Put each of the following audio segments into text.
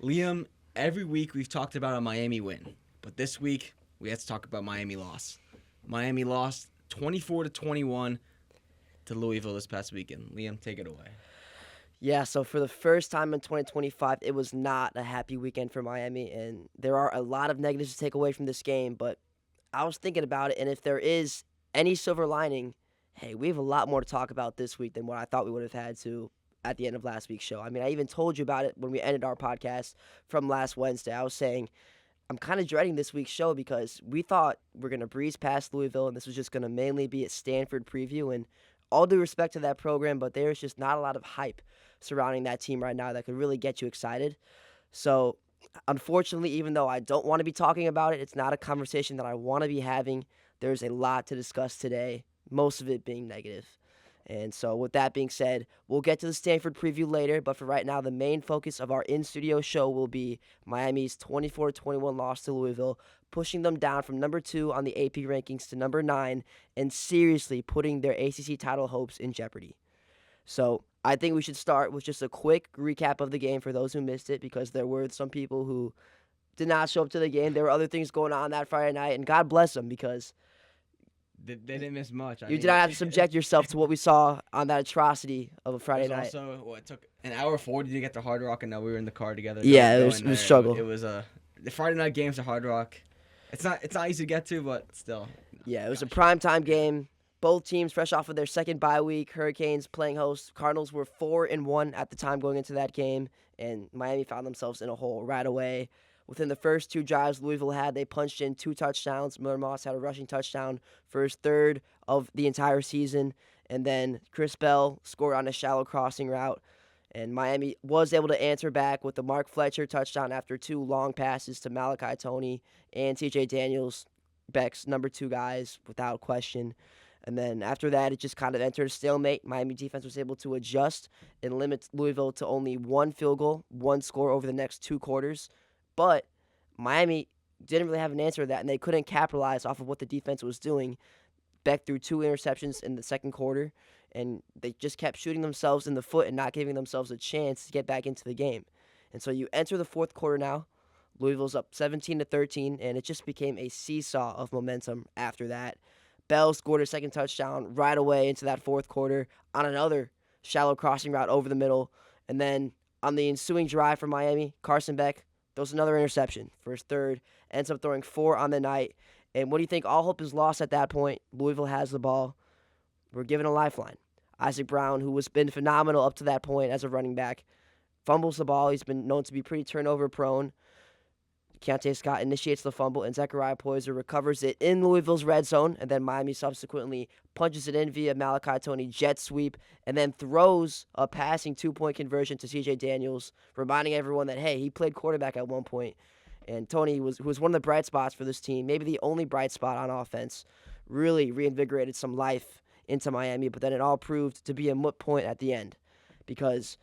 Liam, every week we've talked about a Miami win, but this week we have to talk about Miami loss. Miami lost 24-21 to Louisville this past weekend. Liam, take it away. Yeah, so for the first time in 2025, it was not a happy weekend for Miami, and there are a lot of negatives to take away from this game, but I was thinking about it, and if there is any silver lining, hey, we have a lot more to talk about this week than what I thought we would have had to at the end of last week's show. I mean, I even told you about it when we ended our podcast from last Wednesday. I was saying I'm kind of dreading this week's show because we thought we're going to breeze past Louisville, and this was just going to mainly be a Stanford preview, and all due respect to that program, but there's just not a lot of hype surrounding that team right now that could really get you excited. So, unfortunately, even though I don't want to be talking about it, it's not a conversation that I want to be having. There's a lot to discuss today, most of it being negative. And so, with that being said, we'll get to the Stanford preview later, but for right now, the main focus of our in-studio show will be Miami's 24-21 loss to Louisville, pushing them down from number 2 on the AP rankings to number 9, and seriously putting their ACC title hopes in jeopardy. So, I think we should start with just a quick recap of the game for those who missed it, because there were some people who did not show up to the game. There were other things going on that Friday night, and God bless them, because They didn't miss much. you did not have to subject yourself to what we saw on that atrocity of a Friday night. Also, it took an hour 40 to get to Hard Rock, and now we were in the car together. Yeah, it was a struggle. It was the Friday night games at Hard Rock. It's not easy to get to, but still. Yeah, it was a primetime game. Both teams fresh off of their second bye week. Hurricanes playing host. Cardinals were 4-1 at the time going into that game, and Miami found themselves in a hole right away. Within the first 2 drives Louisville had, they punched in 2 touchdowns. Miller Moss had a rushing touchdown for his 3rd of the entire season, and then Chris Bell scored on a shallow crossing route. And Miami was able to answer back with the Mark Fletcher touchdown after 2 long passes to Malachi Toney and TJ Daniels, Beck's number 2 guys, without question. And then after that, it just kind of entered a stalemate. Miami defense was able to adjust and limit Louisville to only 1 field goal, 1 score over the next 2 quarters. But Miami didn't really have an answer to that, and they couldn't capitalize off of what the defense was doing. Beck threw 2 interceptions in the second quarter, and they just kept shooting themselves in the foot and not giving themselves a chance to get back into the game. And so you enter the fourth quarter now. Louisville's up 17-13, and it just became a seesaw of momentum after that. Bell scored a second touchdown right away into that fourth quarter on another shallow crossing route over the middle. And then on the ensuing drive for Miami, Carson Beck throws another interception for his 3rd, ends up throwing 4 on the night. And what do you think? All hope is lost at that point. Louisville has the ball. We're given a lifeline. Isaac Brown, who has been phenomenal up to that point as a running back, fumbles the ball. He's been known to be pretty turnover prone. Keontae Scott initiates the fumble, and Zechariah Poyser recovers it in Louisville's red zone, and then Miami subsequently punches it in via Malachi Toney jet sweep, and then throws a passing 2-point conversion to TJ Daniels, reminding everyone that, hey, he played quarterback at one point. And Toney who was one of the bright spots for this team, maybe the only bright spot on offense, really reinvigorated some life into Miami, but then it all proved to be a moot point at the end, because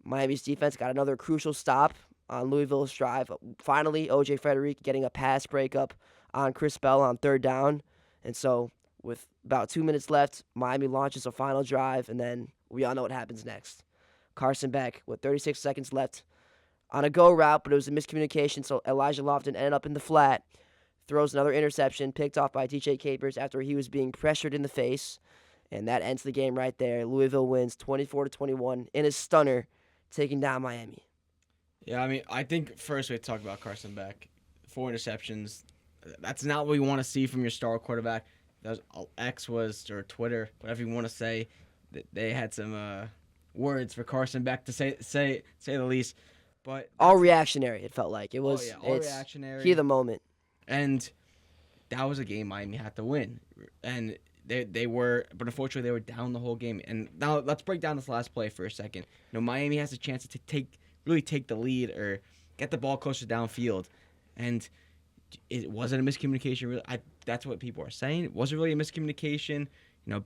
Miami's defense got another crucial stop on Louisville's drive. Finally, O.J. Frederick getting a pass breakup on Chris Bell on 3rd down. And so with about 2 minutes left, Miami launches a final drive, and then we all know what happens next. Carson Beck with 36 seconds left on a go route, but it was a miscommunication, so Elijah Lofton ended up in the flat, throws another interception, picked off by TJ Capers after he was being pressured in the face, and that ends the game right there. Louisville wins 24-21 in a stunner, taking down Miami. Yeah, I mean, I think first we have to talk about Carson Beck. 4 interceptions. That's not what you want to see from your star quarterback. That was, X was, or Twitter, whatever you want to say. They had some words for Carson Beck, to say the least. But all reactionary, it felt like. It was all reactionary. Heat of the moment. And that was a game Miami had to win. And they were, but unfortunately they were down the whole game. And now let's break down this last play for a second. Miami has a chance to really take the lead or get the ball closer downfield. And it wasn't a miscommunication. Really, that's what people are saying. It wasn't really a miscommunication.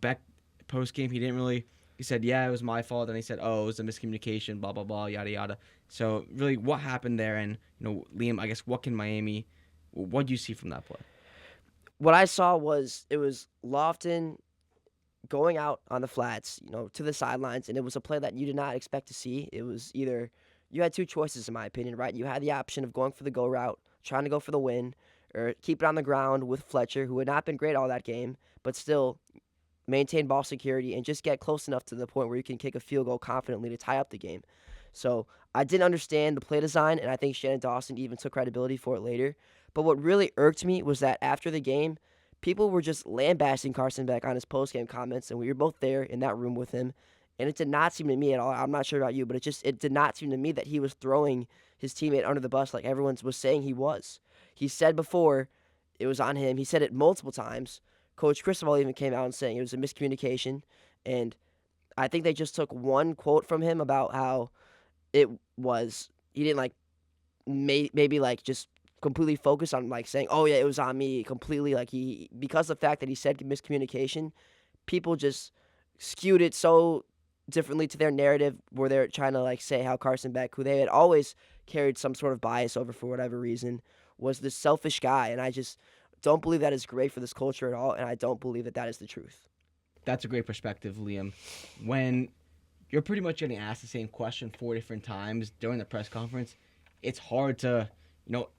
Beck post-game, he said, yeah, it was my fault. And he said, oh, it was a miscommunication, blah, blah, blah, yada, yada. So really what happened there? And, Liam, I guess what do you see from that play? What I saw was it was Lofton going out on the flats, to the sidelines, and it was a play that you did not expect to see. It was either you had two choices, in my opinion, right? You had the option of going for the go route, trying to go for the win, or keep it on the ground with Fletcher, who had not been great all that game, but still maintain ball security and just get close enough to the point where you can kick a field goal confidently to tie up the game. So I didn't understand the play design, and I think Shannon Dawson even took credibility for it later. But what really irked me was that after the game, people were just lambasting Carson Beck on his post-game comments, and we were both there in that room with him. And it did not seem to me at all, I'm not sure about you, but it did not seem to me that he was throwing his teammate under the bus like everyone was saying he was. He said before it was on him. He said it multiple times. Coach Cristobal even came out and saying it was a miscommunication. And I think they just took one quote from him about how it was, he didn't like, maybe like just completely focus on like saying, oh yeah, it was on me completely. Like because of the fact that he said miscommunication, people just skewed it so differently to their narrative where they're trying to like say how Carson Beck, who they had always carried some sort of bias over for whatever reason, was this selfish guy. And I just don't believe that is great for this culture at all. And I don't believe that that is the truth. That's a great perspective, Liam. When you're pretty much getting asked the same question 4 different times during the press conference, it's hard to,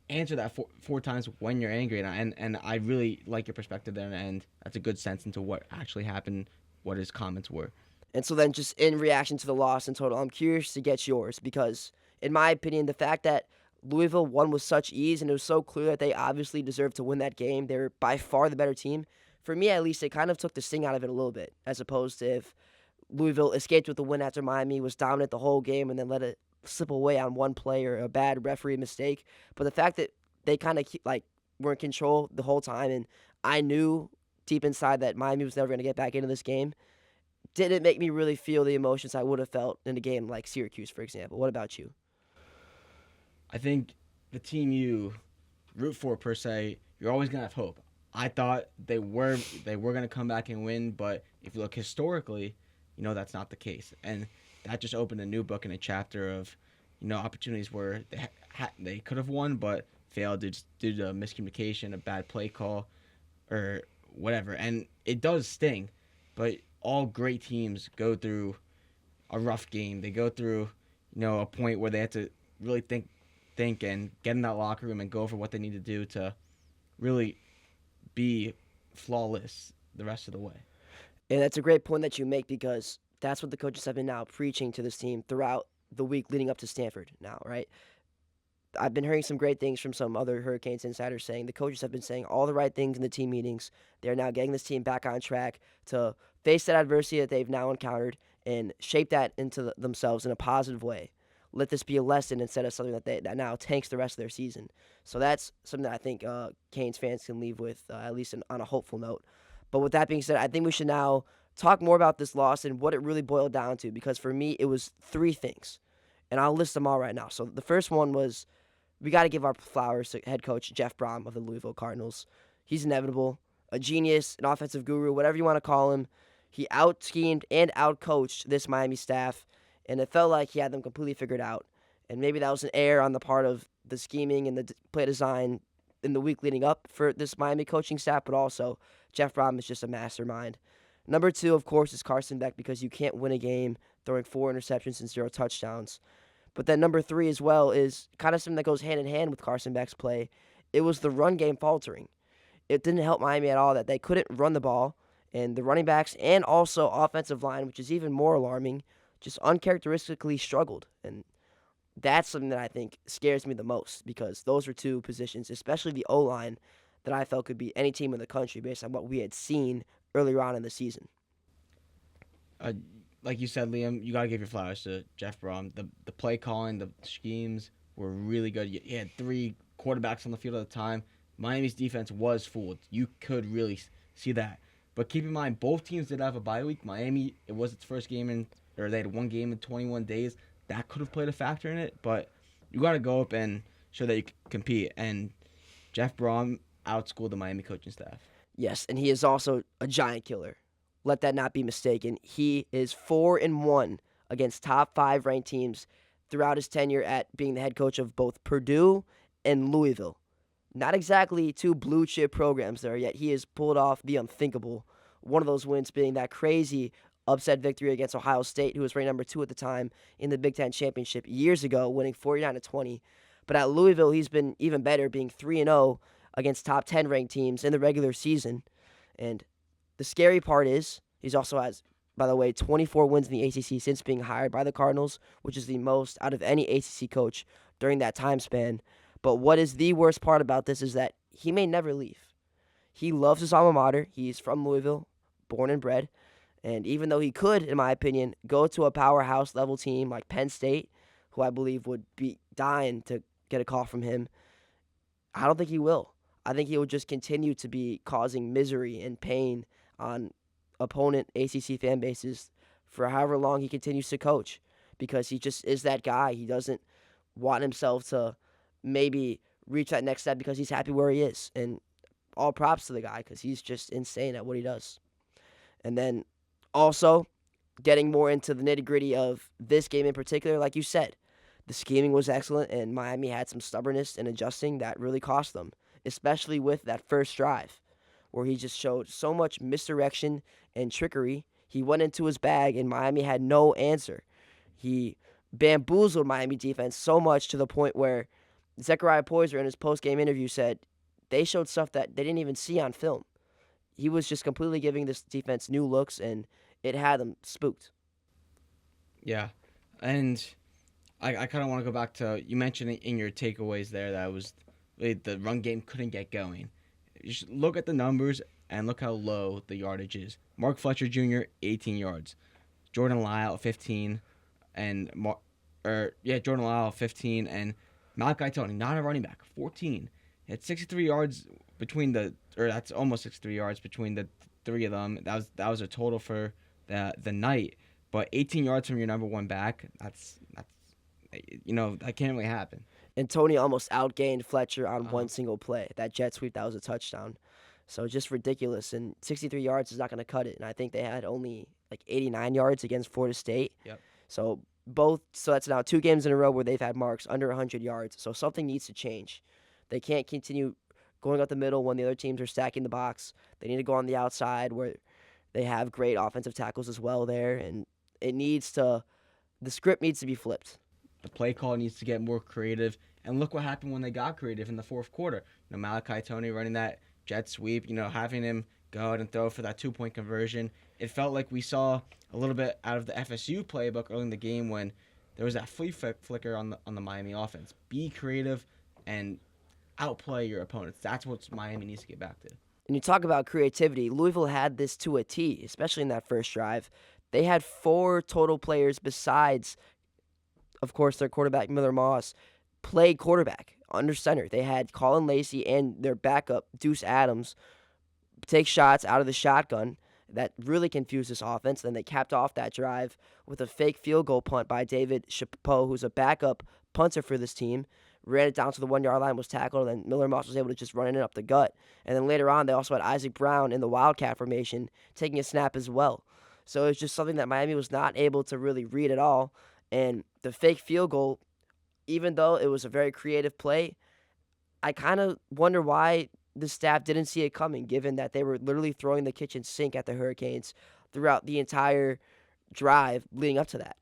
answer that four times when you're angry. And I really like your perspective there, and that's a good sense into what actually happened, what his comments were. And so then just in reaction to the loss in total, I'm curious to get yours because, in my opinion, the fact that Louisville won with such ease and it was so clear that they obviously deserved to win that game, they were by far the better team. For me, at least, it kind of took the sting out of it a little bit, as opposed to if Louisville escaped with the win after Miami was dominant the whole game and then let it slip away on one play or a bad referee mistake. But the fact that they kind of were in control the whole time, and I knew deep inside that Miami was never going to get back into this game, didn't make me really feel the emotions I would have felt in a game like Syracuse, for example. What about you? I think the team you root for, per se, you're always going to have hope. I thought they were going to come back and win, but if you look historically, that's not the case. And that just opened a new book and a chapter of, opportunities where they could have won, but failed due to miscommunication, a bad play call, or whatever. And it does sting, but all great teams go through a rough game. They go through, a point where they have to really think and get in that locker room and go over what they need to do to really be flawless the rest of the way. And that's a great point that you make because that's what the coaches have been now preaching to this team throughout the week leading up to Stanford now, right? I've been hearing some great things from some other Hurricanes insiders saying the coaches have been saying all the right things in the team meetings. They're now getting this team back on track to face that adversity that they've now encountered and shape that into themselves in a positive way. Let this be a lesson instead of something that now tanks the rest of their season. So that's something that I think Canes fans can leave with, at least on a hopeful note. But with that being said, I think we should now talk more about this loss and what it really boiled down to, because for me, it was three things. And I'll list them all right now. So the first one was we got to give our flowers to head coach Jeff Brom of the Louisville Cardinals. He's inevitable, a genius, an offensive guru, whatever you want to call him. He out-schemed and out-coached this Miami staff, and it felt like he had them completely figured out. And maybe that was an error on the part of the scheming and the play design in the week leading up for this Miami coaching staff, but also Jeff Brom is just a mastermind. Number two, of course, is Carson Beck, because you can't win a game throwing 4 interceptions and 0 touchdowns. But then number three as well is kind of something that goes hand in hand with Carson Beck's play. It was the run game faltering. It didn't help Miami at all that they couldn't run the ball, and the running backs and also offensive line, which is even more alarming, just uncharacteristically struggled. And that's something that I think scares me the most, because those are two positions, especially the O-line, that I felt could be any team in the country based on what we had seen earlier on in the season. Like you said, Liam, you got to give your flowers to Jeff Brom. The play calling, the schemes were really good. You had 3 quarterbacks on the field at the time. Miami's defense was fooled. You could really see that. But keep in mind, both teams did have a bye week. Miami, it was its first game or they had one game in 21 days. That could have played a factor in it, but you got to go up and show that you can compete. And Jeff Brom outschooled the Miami coaching staff. Yes, and he is also a giant killer. Let that not be mistaken. He is 4-1 against top 5 ranked teams throughout his tenure at being the head coach of both Purdue and Louisville. Not exactly 2 blue chip programs there, yet he has pulled off the unthinkable. One of those wins being that crazy upset victory against Ohio State, who was ranked number 2 at the time in the Big Ten championship years ago, winning 49-20. But at Louisville, he's been even better, being 3-0 against top 10 ranked teams in the regular season. And the scary part is he's also has, by the way, 24 wins in the ACC since being hired by the Cardinals, which is the most out of any ACC coach during that time span. But what is the worst part about this is that he may never leave. He loves his alma mater. He's from Louisville, born and bred. And even though he could, in my opinion, go to a powerhouse level team like Penn State, who I believe would be dying to get a call from him, I don't think he will. I think he will just continue to be causing misery and pain on opponent ACC fan bases for however long he continues to coach, because he just is that guy. He doesn't want himself to maybe reach that next step because he's happy where he is. And all props to the guy because he's just insane at what he does. And then also getting more into the nitty-gritty of this game in particular, like you said, the scheming was excellent, and Miami had some stubbornness in adjusting that really cost them, especially with that first drive where he just showed so much misdirection and trickery. He went into his bag, and Miami had no answer. He bamboozled Miami defense so much to the point where Zechariah Poyser in his post-game interview said they showed stuff that they didn't even see on film. He was just completely giving this defense new looks, and it had them spooked. Yeah, and I kind of want to go back to, you mentioned in your takeaways there that was the run game couldn't get going. You should look at the numbers and look how low the yardage is. Mark Fletcher Jr., 18 yards. Jordan Lyle, 15. Jordan Lyle, 15. And Malachi Tony, not a running back, 14. He had 63 yards that's almost 63 yards between the three of them. That was a total for the night. But 18 yards from your number one back, that's that can't really happen. And Tony almost outgained Fletcher on one single play. That jet sweep, that was a touchdown. So just ridiculous. And 63 yards is not going to cut it. And I think they had only like 89 yards against Florida State. Yep. So that's now 2 games in a row where they've had marks under 100 yards. So something needs to change. They can't continue going up the middle when the other teams are stacking the box. They need to go on the outside where they have great offensive tackles as well there. And the script needs to be flipped. The play call needs to get more creative. And look what happened when they got creative in the fourth quarter. Malachi Tony running that jet sweep, having him go out and throw for that 2-point conversion. It felt like we saw a little bit out of the FSU playbook early in the game when there was that flea flicker on the Miami offense. Be creative and outplay your opponents. That's what Miami needs to get back to. And you talk about creativity, Louisville had this to a T, especially in that first drive. They had 4 total players besides, of course, their quarterback, Miller Moss, play quarterback under center. They had Colin Lacey and their backup, Deuce Adams, take shots out of the shotgun. That really confused this offense. Then they capped off that drive with a fake field goal punt by David Chapeau, who's a backup punter for this team. Ran it down to the 1-yard line, was tackled, and then Miller Moss was able to just run it up the gut. And then later on, they also had Isaac Brown in the Wildcat formation taking a snap as well. So it's just something that Miami was not able to really read at all. And the fake field goal, even though it was a very creative play, I kind of wonder why the staff didn't see it coming, given that they were literally throwing the kitchen sink at the Hurricanes throughout the entire drive leading up to that.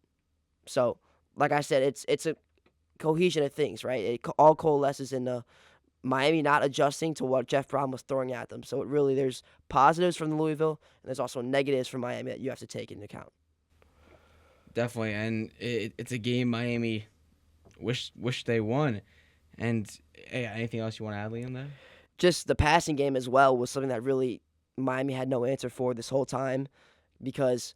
So, like I said, it's a cohesion of things, right? It all coalesces in Miami not adjusting to what Jeff Brom was throwing at them. So there's positives from Louisville, and there's also negatives from Miami that you have to take into account. Definitely, and it's a game Miami wish they won. And hey, anything else you want to add, Liam, there? Just the passing game as well was something that really Miami had no answer for this whole time, because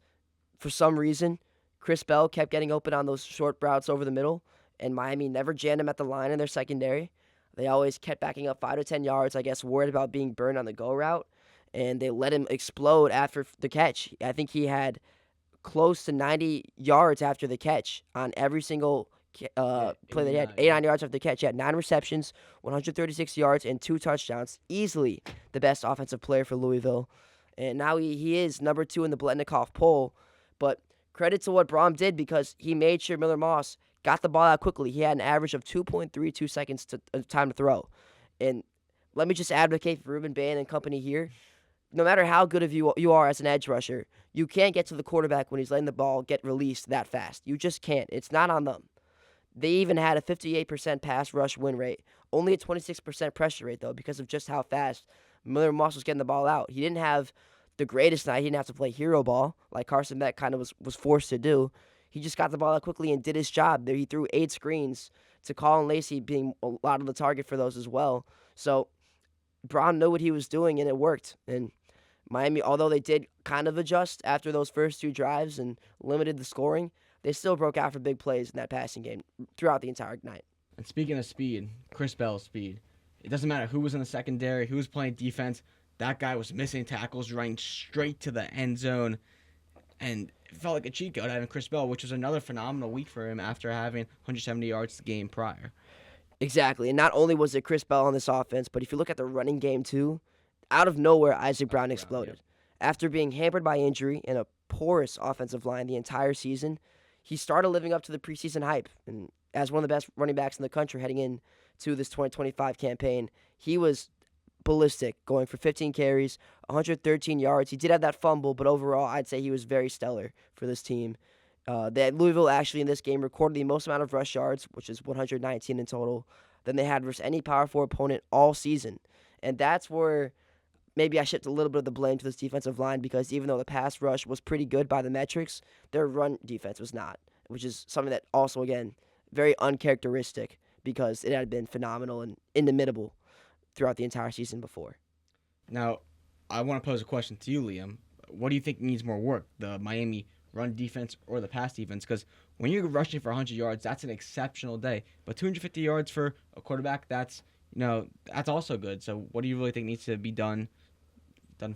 for some reason Chris Bell kept getting open on those short routes over the middle, and Miami never jammed him at the line in their secondary. They always kept backing up 5 to 10 yards, I guess, worried about being burned on the go route, and they let him explode after the catch. I think he had close to 90 yards after the catch on every single play that he had. 89 yards after the catch. He had 9 receptions, 136 yards, and 2 touchdowns. Easily the best offensive player for Louisville. And now he is number 2 in the Bletnikoff poll. But credit to what Brom did, because he made sure Miller Moss got the ball out quickly. He had an average of 2.32 seconds time to throw. And let me just advocate for Ruben Bain and company here. no matter how good of you are as an edge rusher, you can't get to the quarterback when he's letting the ball get released that fast. You just can't. It's not on them. They even had a 58% pass rush win rate, only a 26% pressure rate, though, because of just how fast Miller Moss was getting the ball out. He didn't have the greatest night. He didn't have to play hero ball like Carson Beck kind of was forced to do. He just got the ball out quickly and did his job. There, he threw 8 screens to Colin Lacey being a lot of the target for those as well. So Brown knew what he was doing, and it worked. And Miami, although they did kind of adjust after those first 2 drives and limited the scoring, they still broke out for big plays in that passing game throughout the entire night. And speaking of speed, Chris Bell's speed. It doesn't matter who was in the secondary, who was playing defense. That guy was missing tackles, running straight to the end zone. And it felt like a cheat code having Chris Bell, which was another phenomenal week for him after having 170 yards the game prior. Exactly. And not only was it Chris Bell on this offense, but if you look at the running game too, out of nowhere, Isaac Brown exploded. Yep. After being hampered by injury and a porous offensive line the entire season, he started living up to the preseason hype. And as one of the best running backs in the country heading into this 2025 campaign, he was ballistic, going for 15 carries, 113 yards. He did have that fumble, but overall, I'd say he was very stellar for this team. That Louisville actually in this game recorded the most amount of rush yards, which is 119 in total, than they had versus any Power 4 opponent all season. And that's where maybe I shift a little bit of the blame to this defensive line, because even though the pass rush was pretty good by the metrics, their run defense was not, which is something that also, again, very uncharacteristic because it had been phenomenal and inimitable throughout the entire season before. Now, I want to pose a question to you, Liam. What do you think needs more work, the Miami run defense or the pass defense? Because when you're rushing for 100 yards, that's an exceptional day. But 250 yards for a quarterback, that's also good. So what do you really think needs to be done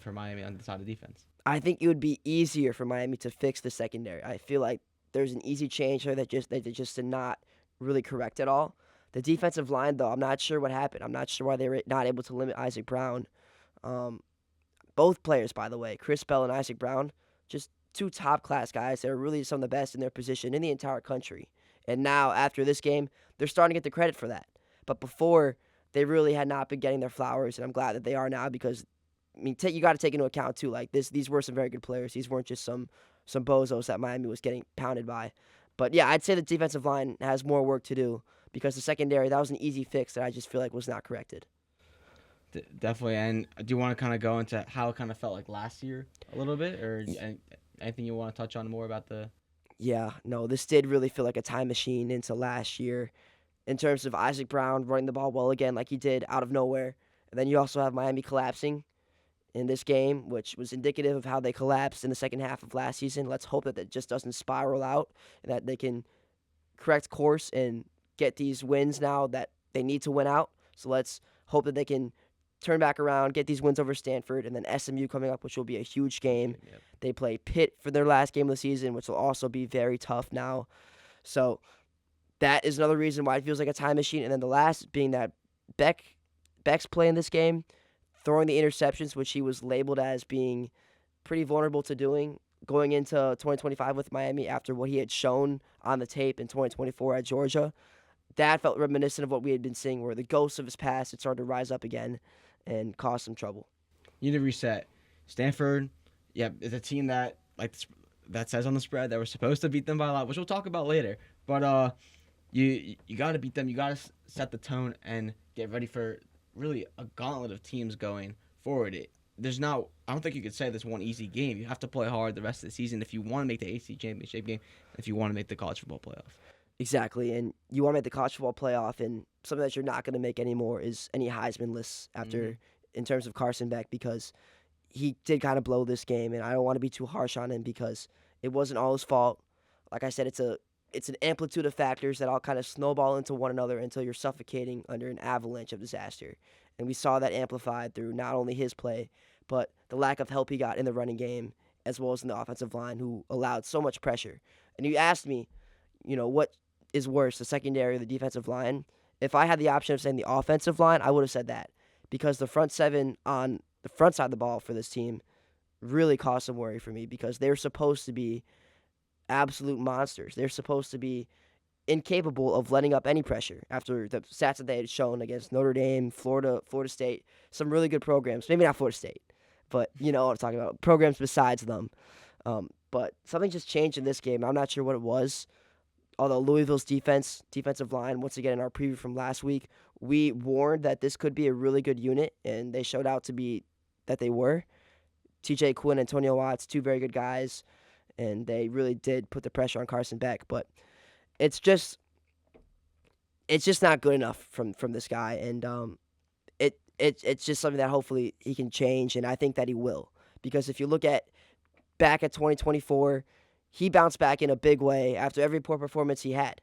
for Miami on the side of defense? I think it would be easier for Miami to fix the secondary. I feel like there's an easy change there that they just did not really correct at all. The defensive line, though, I'm not sure what happened. I'm not sure why they were not able to limit Isaac Brown. Both players, by the way, Chris Bell and Isaac Brown, just 2 top-class guys that are really some of the best in their position in the entire country. And now, after this game, they're starting to get the credit for that. But before, they really had not been getting their flowers, and I'm glad that they are now because, I mean, you got to take into account, too, like, these were some very good players. These weren't just some bozos that Miami was getting pounded by. But, yeah, I'd say the defensive line has more work to do because the secondary, that was an easy fix that I just feel like was not corrected. Definitely. And do you want to kind of go into how it kind of felt like last year a little bit, or anything you want to touch on more about the... Yeah, no, this did really feel like a time machine into last year in terms of Isaac Brown running the ball well again like he did out of nowhere. And then you also have Miami collapsing in this game, which was indicative of how they collapsed in the second half of last season. Let's hope that it just doesn't spiral out and that they can correct course and get these wins now that they need to win out. So let's hope that they can turn back around, get these wins over Stanford, and then SMU coming up, which will be a huge game. Yep. They play Pitt for their last game of the season, which will also be very tough now. So that is another reason why it feels like a time machine. And then the last being that Beck's play in this game, throwing the interceptions, which he was labeled as being pretty vulnerable to doing going into 2025 with Miami after what he had shown on the tape in 2024 at Georgia. That felt reminiscent of what we had been seeing, where the ghosts of his past had started to rise up again and cause some trouble. You need to reset. Stanford, is a team that that says on the spread that we're supposed to beat them by a lot, which we'll talk about later. But you got to beat them. You got to set the tone and get ready for really a gauntlet of teams going forward. I don't think you could say there's one easy game. You have to play hard the rest of the season if you want to make the AC championship game, if you want to make the college football playoff. Exactly, and you want to make the college football playoff, and something that you're not going to make anymore is any Heisman lists after, in terms of Carson Beck, because he did kind of blow this game, and I don't want to be too harsh on him because it wasn't all his fault. Like I said, it's an amplitude of factors that all kind of snowball into one another until you're suffocating under an avalanche of disaster. And we saw that amplified through not only his play, but the lack of help he got in the running game, as well as in the offensive line, who allowed so much pressure. And you asked me, what is worse, the secondary or the defensive line? If I had the option of saying the offensive line, I would have said that, because the front seven on the front side of the ball for this team really caused some worry for me, because they're supposed to be absolute monsters. They're supposed to be incapable of letting up any pressure after the stats that they had shown against Notre Dame, Florida State, some really good programs. Maybe not Florida State, but you know what I'm talking about. Programs besides them. But something just changed in this game. I'm not sure what it was. Although Louisville's defensive line, once again in our preview from last week, we warned that this could be a really good unit, and they showed out to be that they were. TJ Quinn, Antonio Watts, two very good guys, and they really did put the pressure on Carson Beck. But it's just not good enough from this guy, and it's just something that hopefully he can change, and I think that he will. Because if you look back at 2024, he bounced back in a big way after every poor performance he had.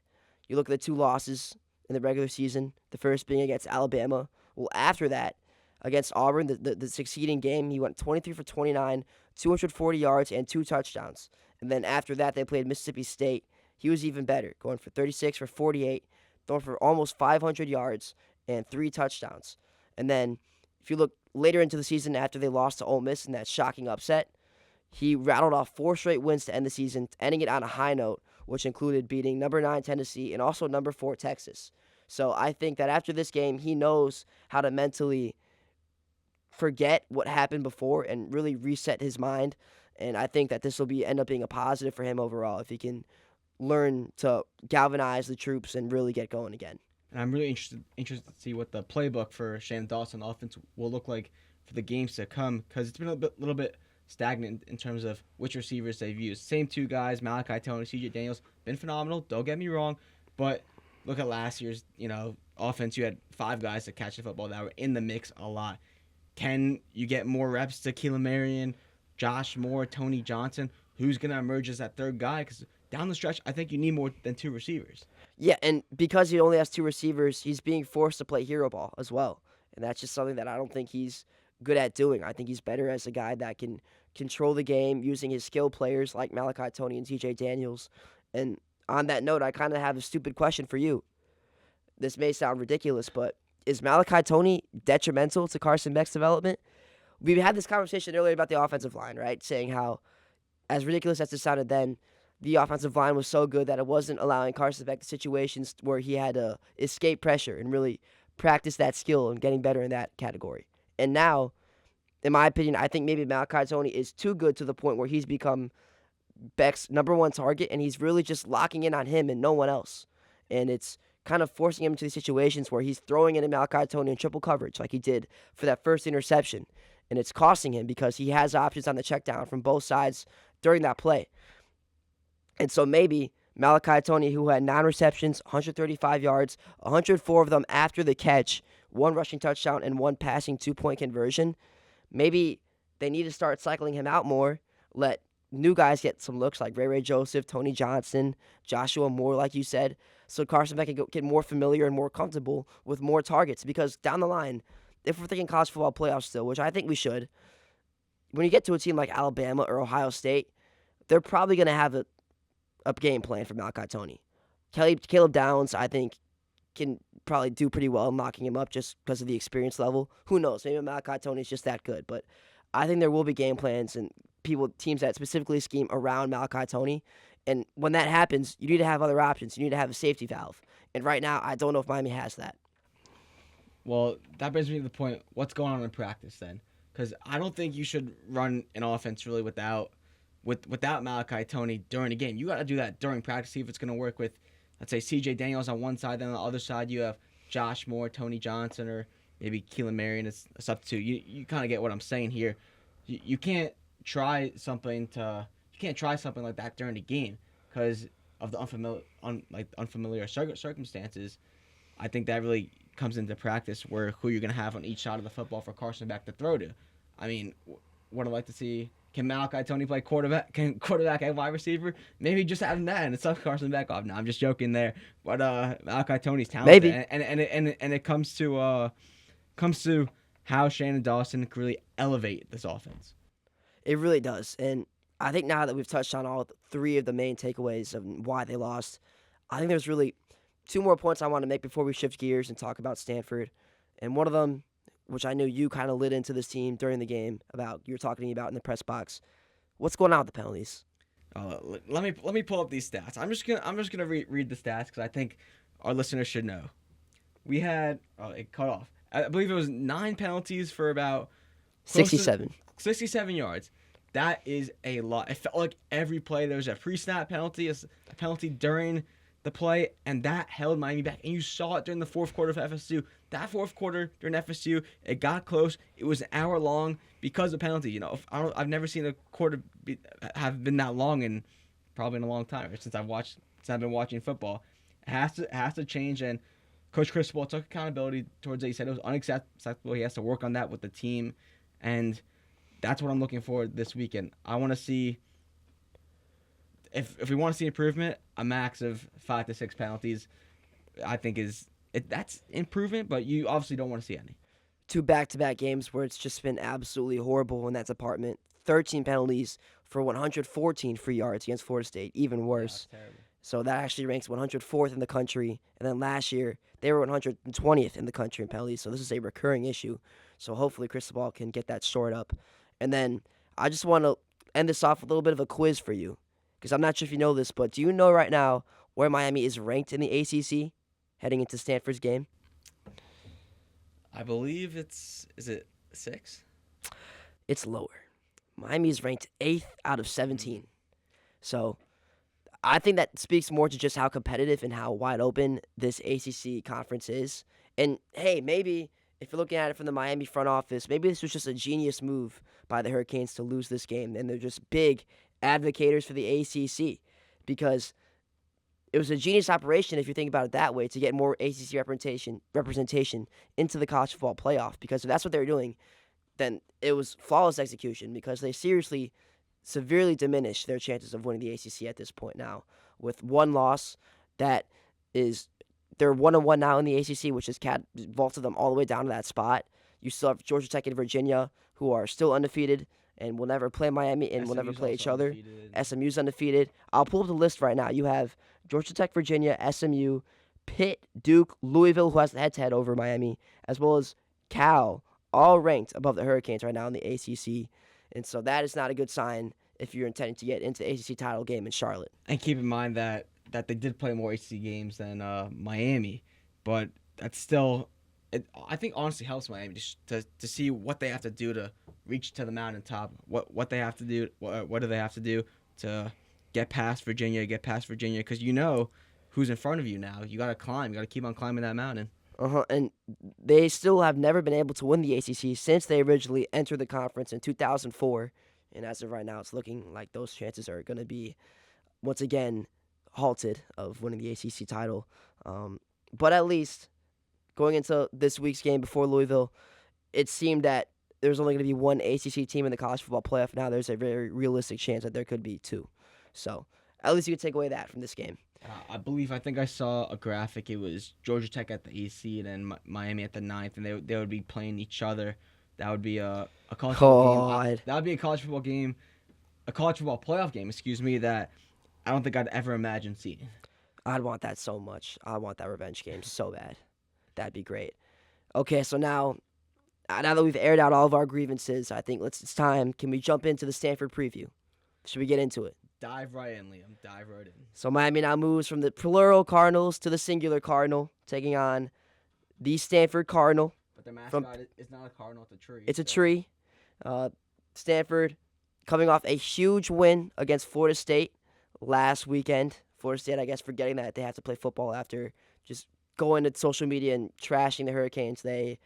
You look at the two losses in the regular season, the first being against Alabama. Well, after that, against Auburn, the succeeding game, he went 23 for 29, 240 yards, and 2 touchdowns. And then after that, they played Mississippi State. He was even better, going for 36 for 48, throwing for almost 500 yards and 3 touchdowns. And then if you look later into the season after they lost to Ole Miss in that shocking upset, he rattled off 4 straight wins to end the season, ending it on a high note, which included beating number 9 Tennessee and also number 4 Texas. So I think that after this game, he knows how to mentally forget what happened before and really reset his mind. And I think that this will end up being a positive for him overall if he can learn to galvanize the troops and really get going again. And I'm really interested to see what the playbook for Shannon Dawson offense will look like for the games to come, because it's been a little bit stagnant in terms of which receivers they've used. Same 2 guys, Malachi Tony, CJ Daniels, been phenomenal. Don't get me wrong, but look at last year's offense. You had 5 guys that catch the football that were in the mix a lot. Can you get more reps to Keelan Marion, Josh Moore, Tony Johnson? Who's going to emerge as that third guy? Because down the stretch, I think you need more than 2 receivers. Yeah, and because he only has 2 receivers, he's being forced to play hero ball as well. And that's just something that I don't think he's good at doing. I think he's better as a guy that can control the game using his skill players like Malachi Tony and TJ Daniels. And on that note, I kind of have a stupid question for you. This may sound ridiculous, but is Malachi Tony detrimental to Carson Beck's development? We had this conversation earlier about the offensive line, right? Saying how, as ridiculous as it sounded then, the offensive line was so good that it wasn't allowing Carson Beck the situations where he had to escape pressure and really practice that skill and getting better in that category. And now, in my opinion, I think maybe Malachi Tony is too good to the point where he's become Beck's number 1 target, and he's really just locking in on him and no one else. And it's kind of forcing him into these situations where he's throwing in a Malachi Tony in triple coverage like he did for that first interception. And it's costing him because he has options on the check down from both sides during that play. And so maybe Malachi Tony, who had 9 receptions, 135 yards, 104 of them after the catch, 1 rushing touchdown, and 1 passing 2-point conversion, maybe they need to start cycling him out more, let new guys get some looks like Ray Joseph, Tony Johnson, Joshua Moore, like you said, so Carson Beck can get more familiar and more comfortable with more targets. Because down the line, if we're thinking college football playoffs still, which I think we should, when you get to a team like Alabama or Ohio State, they're probably going to have a game plan for Malachi Tony. Caleb Downs, I think, can probably do pretty well knocking him up just because of the experience level. Who knows? Maybe Malachi Tony is just that good. But I think there will be game plans and teams that specifically scheme around Malachi Tony. And when that happens, you need to have other options. You need to have a safety valve. And right now, I don't know if Miami has that. Well, that brings me to the point, what's going on in practice then? Because I don't think you should run an offense really without Malachi Tony during a game. You got to do that during practice, see if it's going to work with, let's say, CJ Daniels on one side, then on the other side you have Josh Moore, Tony Johnson, or maybe Keelan Marion as a substitute. You kind of get what I'm saying here. You can't try something like that during the game because of the unfamiliar circumstances. I think that really comes into practice where who you're going to have on each side of the football for Carson Beck to throw to. I mean, what I'd like to see, can Malachi Tony play quarterback and wide receiver? Maybe just having that and it sucks Carson Beck off. No, I'm just joking there. But Malachi Tony's talented. Maybe. And it comes to how Shannon Dawson can really elevate this offense. It really does. And I think now that we've touched on all 3 of the main takeaways of why they lost, I think there's really 2 more points I want to make before we shift gears and talk about Stanford. And one of them, which I knew you kind of lit into this team during the game you were talking about in the press box. What's going on with the penalties? Let me pull up these stats. I'm just gonna read the stats because I think our listeners should know. We had it cut off. I believe it was 9 penalties for about 67. 67 yards. That is a lot. It felt like every play there was a pre-snap penalty, a penalty during the play, and that held Miami back. And you saw it during the fourth quarter of FSU. That fourth quarter during FSU, it got close. It was an hour long because of penalty. You know, I've never seen a quarter have been that long in probably in a long time since I've been watching football. It has to change, and Coach Cristobal took accountability towards it. He said it was unacceptable. He has to work on that with the team, and that's what I'm looking for this weekend. I want to see if we want to see improvement, a max of 5 to 6 penalties, I think that's improvement, but you obviously don't want to see any. 2 back-to-back games where it's just been absolutely horrible in that department. 13 penalties for 114 free yards against Florida State, even worse. Yeah, that's terrible. So that actually ranks 104th in the country. And then last year, they were 120th in the country in penalties. So this is a recurring issue. So hopefully Cristobal can get that shored up. And then I just want to end this off with a little bit of a quiz for you. Because I'm not sure if you know this, but do you know right now where Miami is ranked in the ACC heading into Stanford's game? I believe is it 6? It's lower. Miami is ranked 8th out of 17. So I think that speaks more to just how competitive and how wide open this ACC conference is. And hey, maybe if you're looking at it from the Miami front office, maybe this was just a genius move by the Hurricanes to lose this game. And they're just big advocators for the ACC because it was a genius operation, if you think about it that way, to get more ACC representation into the college football playoff. Because if that's what they were doing, then it was flawless execution because they seriously severely diminished their chances of winning the ACC at this point now. With one loss, that is, they're 1-1 now in the ACC, which has vaulted them all the way down to that spot. You still have Georgia Tech and Virginia, who are still undefeated and will never play Miami and will never play each other. Undefeated. SMU's undefeated. I'll pull up the list right now. You have Georgia Tech, Virginia, SMU, Pitt, Duke, Louisville, who has the head-to-head over Miami, as well as Cal, all ranked above the Hurricanes right now in the ACC. And so that is not a good sign if you're intending to get into the ACC title game in Charlotte. And keep in mind that they did play more ACC games than Miami, but that's still, I think, honestly helps Miami just to see what they have to do to reach to the mountaintop. What they have to do. What do they have to do to get past Virginia? Because you know who's in front of you now. You got to climb. You got to keep on climbing that mountain. And they still have never been able to win the ACC since they originally entered the conference in 2004. And as of right now, it's looking like those chances are going to be, once again, halted of winning the ACC title. But at least, going into this week's game before Louisville, it seemed that there's only going to be one ACC team in the college football playoff. Now there's a very realistic chance that there could be 2. So at least you could take away that from this game. I think I saw a graphic. It was Georgia Tech at the 8th seed and Miami at the 9th, and they would be playing each other. That would be a college football game. That would be a college football game, a college football playoff game, that I don't think I'd ever imagine seeing. I'd want that so much. I want that revenge game so bad. That'd be great. Okay, so now that we've aired out all of our grievances, I think it's time. Can we jump into the Stanford preview? Should we get into it? Dive right in, Liam. Dive right in. So Miami now moves from the plural Cardinals to the singular Cardinal, taking on the Stanford Cardinal. But their mascot is not a cardinal, it's a tree. It's a tree. Stanford coming off a huge win against Florida State last weekend. Florida State, I guess, forgetting that they have to play football after just going to social media and trashing the Hurricanes. They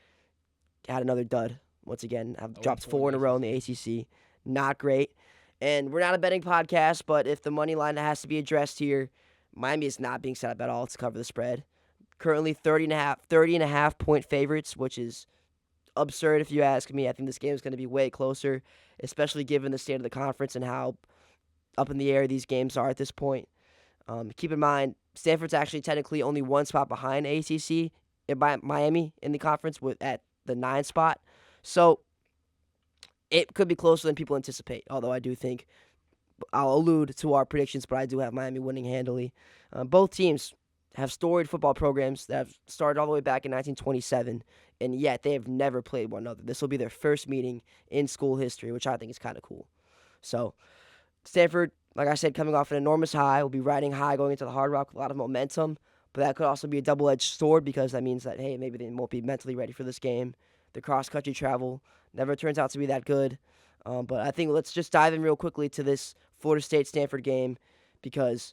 had another dud. Once again, have dropped 4 in a row in the ACC. Not great. And we're not a betting podcast, but if the money line has to be addressed here, Miami is not being set up at all to cover the spread. Currently 30.5 point favorites, which is absurd if you ask me. I think this game is going to be way closer, especially given the state of the conference and how up in the air these games are at this point. Keep in mind, Stanford's actually technically only 1 spot behind ACC by Miami in the conference at the 9 spot. So it could be closer than people anticipate, although I do think I'll allude to our predictions, but I do have Miami winning handily. Both teams have storied football programs that have started all the way back in 1927, and yet they have never played one another. This will be their first meeting in school history, which I think is kind of cool. So Stanford, like I said, coming off an enormous high, will be riding high going into the Hard Rock with a lot of momentum, but that could also be a double-edged sword because that means that, hey, maybe they won't be mentally ready for this game. The cross-country travel never turns out to be that good. But I think let's just dive in real quickly to this Florida State-Stanford game because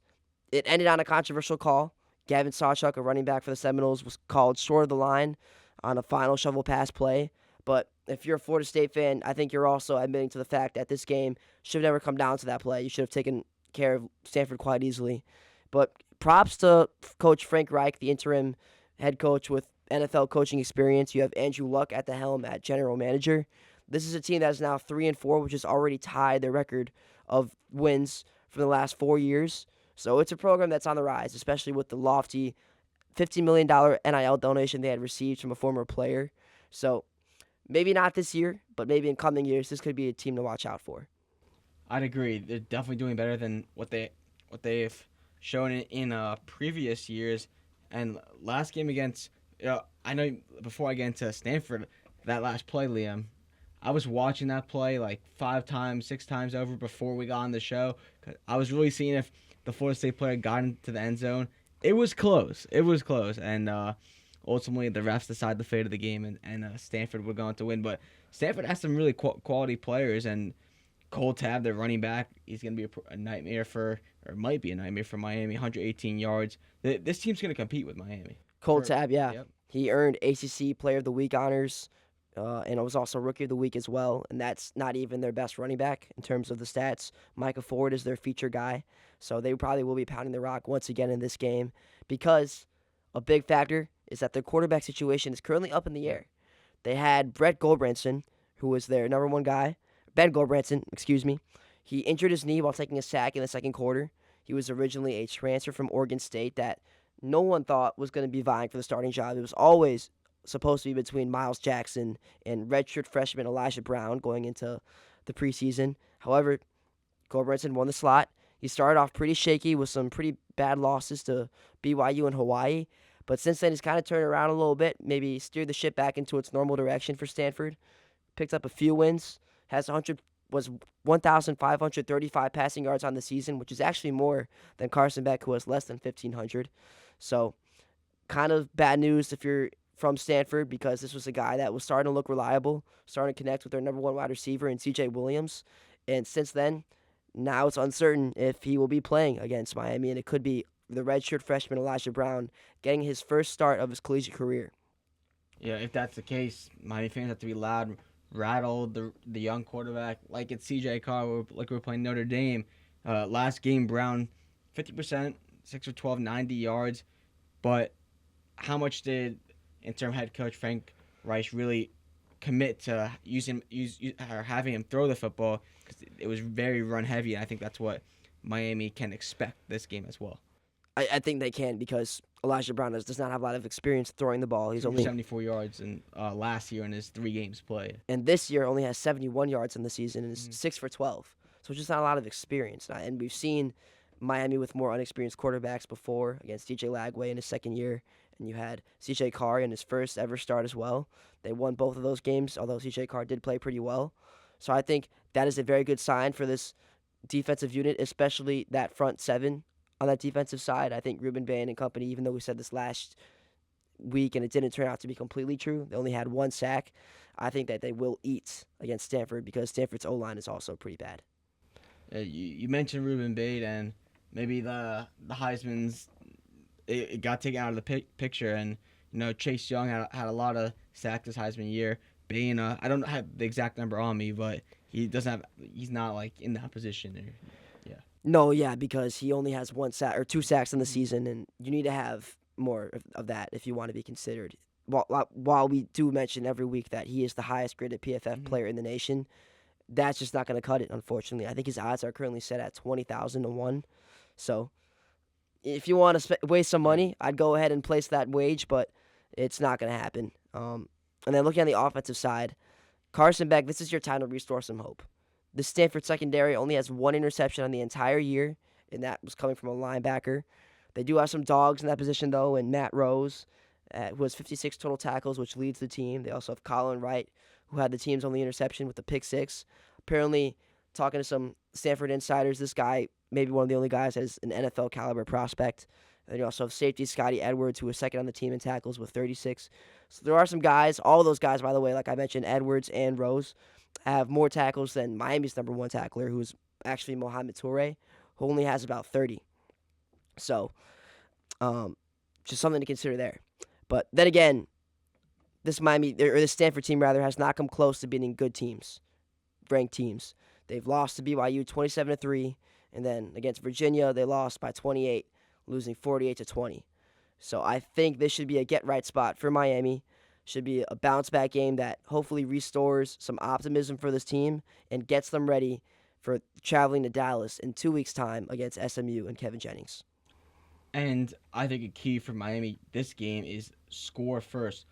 it ended on a controversial call. Gavin Sawchuk, a running back for the Seminoles, was called short of the line on a final shovel pass play. But if you're a Florida State fan, I think you're also admitting to the fact that this game should have never come down to that play. You should have taken care of Stanford quite easily. But props to Coach Frank Reich, the interim head coach with NFL coaching experience. You have Andrew Luck at the helm at general manager. This is a team that is now 3-4, which has already tied their record of wins from the last 4 years. So it's a program that's on the rise, especially with the lofty $15 million NIL donation they had received from a former player. So maybe not this year, but maybe in coming years, this could be a team to watch out for. I'd agree. They're definitely doing better than what they've shown in previous years. And last game against, I know before I get into Stanford, that last play, Liam, I was watching that play like 5 times, 6 times over before we got on the show. I was really seeing if the Florida State player got into the end zone. It was close. And ultimately, the refs decided the fate of the game, and Stanford were going to win. But Stanford has some really quality players, and Cole Tab, their running back, he's going to be a nightmare might be a nightmare for Miami, 118 yards. This team's going to compete with Miami. Cole Tab, yeah. Yep. He earned ACC Player of the Week honors, and it was also Rookie of the Week as well, and that's not even their best running back in terms of the stats. Micah Ford is their feature guy, so they probably will be pounding the rock once again in this game because a big factor is that their quarterback situation is currently up in the air. They had Brett Goldbranson, who was their number one guy, Ben Goldbranson, excuse me. He injured his knee while taking a sack in the second quarter. He was originally a transfer from Oregon State that no one thought was going to be vying for the starting job. It was always supposed to be between Miles Jackson and redshirt freshman Elijah Brown going into the preseason. However, Goldbranson won the slot. He started off pretty shaky with some pretty bad losses to BYU and Hawaii. But since then, he's kind of turned around a little bit, maybe steered the ship back into its normal direction for Stanford. Picked up a few wins, was 1,535 passing yards on the season, which is actually more than Carson Beck, who has less than 1,500. So kind of bad news if you're from Stanford because this was a guy that was starting to look reliable, starting to connect with their number one wide receiver in C.J. Williams. And since then, now it's uncertain if he will be playing against Miami, and it could be the redshirt freshman Elijah Brown getting his first start of his collegiate career. Yeah, if that's the case, Miami fans have to be loud, rattle the young quarterback like it's C.J. Carr, like we were playing Notre Dame. Last game, Brown, 50%, 6 of 12, 90 yards. But how much did interim head coach Frank Reich really commit to having him throw the football? Because it was very run heavy, and I think that's what Miami can expect this game as well. I think they can because Elijah Brown does not have a lot of experience throwing the ball. He's only 74 yards in last year in his 3 games played. And this year only has 71 yards in the season and is 6 for 12. So it's just not a lot of experience. And we've seen Miami with more unexperienced quarterbacks before against DJ Lagway in his second year. And you had C.J. Carr in his first ever start as well. They won both of those games, although C.J. Carr did play pretty well. So I think that is a very good sign for this defensive unit, especially that front seven. On that defensive side, I think Ruben Bain and company, even though we said this last week and it didn't turn out to be completely true, they only had 1 sack. I think that they will eat against Stanford because Stanford's O-line is also pretty bad. You mentioned Ruben Bain and maybe the Heisman's it got taken out of the picture, and Chase Young had a lot of sacks this Heisman year. Bain, I don't have the exact number on me, but he's not like in that position there. No, yeah, because he only has 1 sack or 2 sacks in the season, and you need to have more of that if you want to be considered. While we do mention every week that he is the highest graded PFF player in the nation, that's just not going to cut it, unfortunately. I think his odds are currently set at 20,000 to 1. So if you want to waste some money, I'd go ahead and place that wage, but it's not going to happen. And then looking at the offensive side, Carson Beck, this is your time to restore some hope. The Stanford secondary only has 1 interception on the entire year, and that was coming from a linebacker. They do have some dogs in that position, though, and Matt Rose, who has 56 total tackles, which leads the team. They also have Colin Wright, who had the team's only interception with the pick 6. Apparently, talking to some Stanford insiders, this guy may be one of the only guys that is an NFL caliber prospect. And you also have safety Scotty Edwards, who was second on the team in tackles with 36. So there are some guys, all those guys, by the way, like I mentioned, Edwards and Rose, have more tackles than Miami's number one tackler, who's actually Mohamed Toure, who only has about 30. So, um, just something to consider there. But then again, this Stanford team rather has not come close to beating good teams, ranked teams. They've lost to BYU 27-3, and then against Virginia they lost by 28, losing 48-20. So I think this should be a get right spot for Miami. Should be a bounce back game that hopefully restores some optimism for this team and gets them ready for traveling to Dallas in 2 weeks' time against SMU and Kevin Jennings. And I think a key for Miami this game is score first.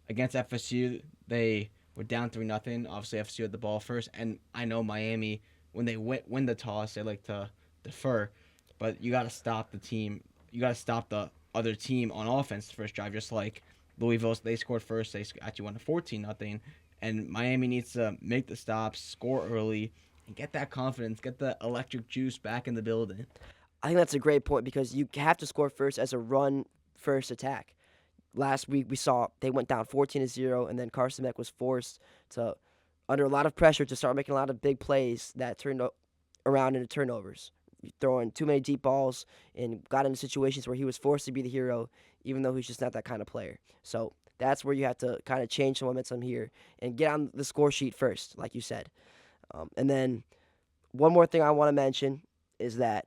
Against FSU, they were down 3-0. Obviously, FSU had the ball first, and I know Miami, when they win the toss, they like to defer, but you got to stop the team. You got to stop the other team on offense the first drive, just like Louisville. They scored first. They actually won 14-0, and Miami needs to make the stops, score early, and get that confidence, get the electric juice back in the building. I think that's a great point because you have to score first as a run first attack. Last week we saw they went down 14-0, and then Carson Beck was forced to, under a lot of pressure, to start making a lot of big plays that turned around into turnovers, throwing too many deep balls, and got into situations where he was forced to be the hero, even though he's just not that kind of player. So that's where you have to kind of change the momentum here and get on the score sheet first, like you said. And then one more thing I want to mention is that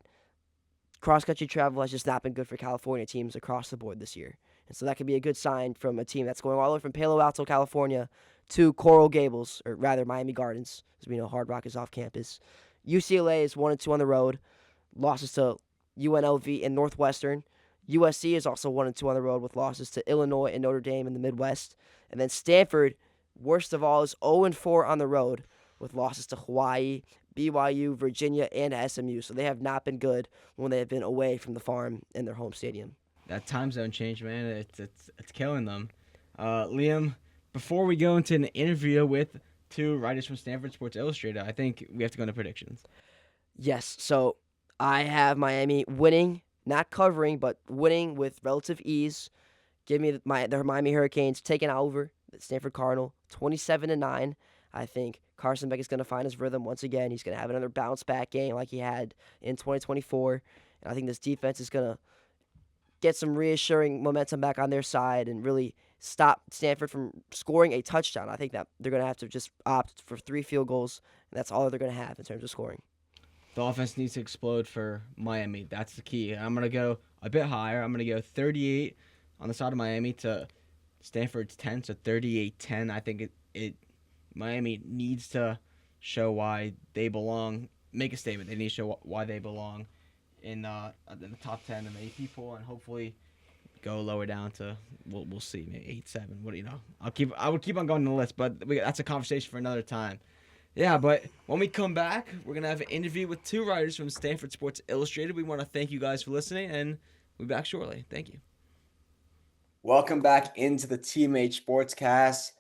cross-country travel has just not been good for California teams across the board this year. And so that could be a good sign from a team that's going all the way from Palo Alto, California to Coral Gables, or rather Miami Gardens, as we know Hard Rock is off campus. UCLA is 1-2 on the road, losses to UNLV and Northwestern. USC is also 1-2 on the road with losses to Illinois and Notre Dame in the Midwest. And then Stanford, worst of all, is 0-4 on the road with losses to Hawaii, BYU, Virginia, and SMU. So they have not been good when they have been away from the farm in their home stadium. That time zone change, man, it's killing them. Liam, before we go into an interview with two writers from Stanford Sports Illustrated, I think we have to go into predictions. Yes, so I have Miami winning, not covering, but winning with relative ease. Give me the Miami Hurricanes taking over the Stanford Cardinal, 27-9. I think Carson Beck is going to find his rhythm once again. He's going to have another bounce back game like he had in 2024. And I think this defense is going to get some reassuring momentum back on their side and really stop Stanford from scoring a touchdown. I think that they're going to have to just opt for 3 field goals, and that's all they're going to have in terms of scoring. The offense needs to explode for Miami. That's the key. I'm going to go a bit higher. I'm going to go 38 on the side of Miami to Stanford's 10, so 38-10. I think Miami needs to show why they belong, make a statement. They need to show why they belong in the top 10 in the AP poll, and hopefully go lower down to we'll see, maybe 8-7. What do you know? I would keep on going to the list, but that's a conversation for another time. Yeah, but when we come back, we're gonna have an interview with two writers from Stanford Sports Illustrated. We want to thank you guys for listening, and we'll be back shortly. Thank you. Welcome back into the Teammate Sportscast.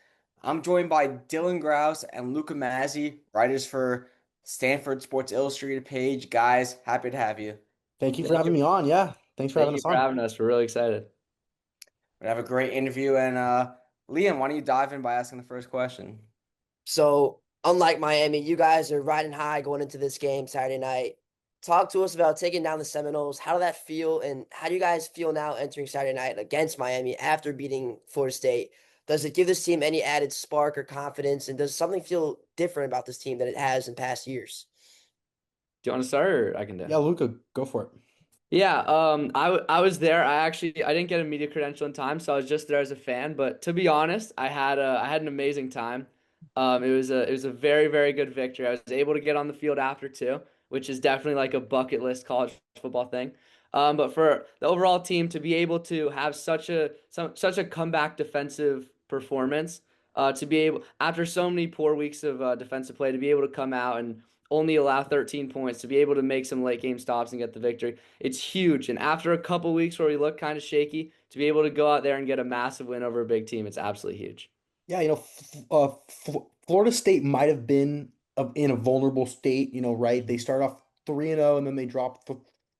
I'm joined by Dylan Grausz and Luca Mazzie, writers for Stanford Sports Illustrated page. Guys, happy to have you. Thank you for having me on. Yeah, thanks for having us on. Thank you for having us. We're really excited. We have a great interview, and Liam, why don't you dive in by asking the first question? So, unlike Miami, you guys are riding high going into this game Saturday night. Talk to us about taking down the Seminoles. How did that feel, and how do you guys feel now entering Saturday night against Miami after beating Florida State? Does it give this team any added spark or confidence, and does something feel different about this team than it has in past years? Do you want to start, or I can do? Yeah, Luca, go for it. Yeah, I was there. I didn't get a media credential in time, so I was just there as a fan. But to be honest, I had an amazing time. It was a very, very good victory. I was able to get on the field after too, which is definitely like a bucket list college football thing. But for the overall team to be able to have such a comeback defensive performance, to be able, after so many poor weeks of defensive play, to be able to come out and only allow 13 points, to be able to make some late game stops and get the victory, it's huge. And after a couple weeks where we look kind of shaky, to be able to go out there and get a massive win over a big team, it's absolutely huge. Yeah, Florida State might have been in a vulnerable state, right? They start off 3-0 and then they drop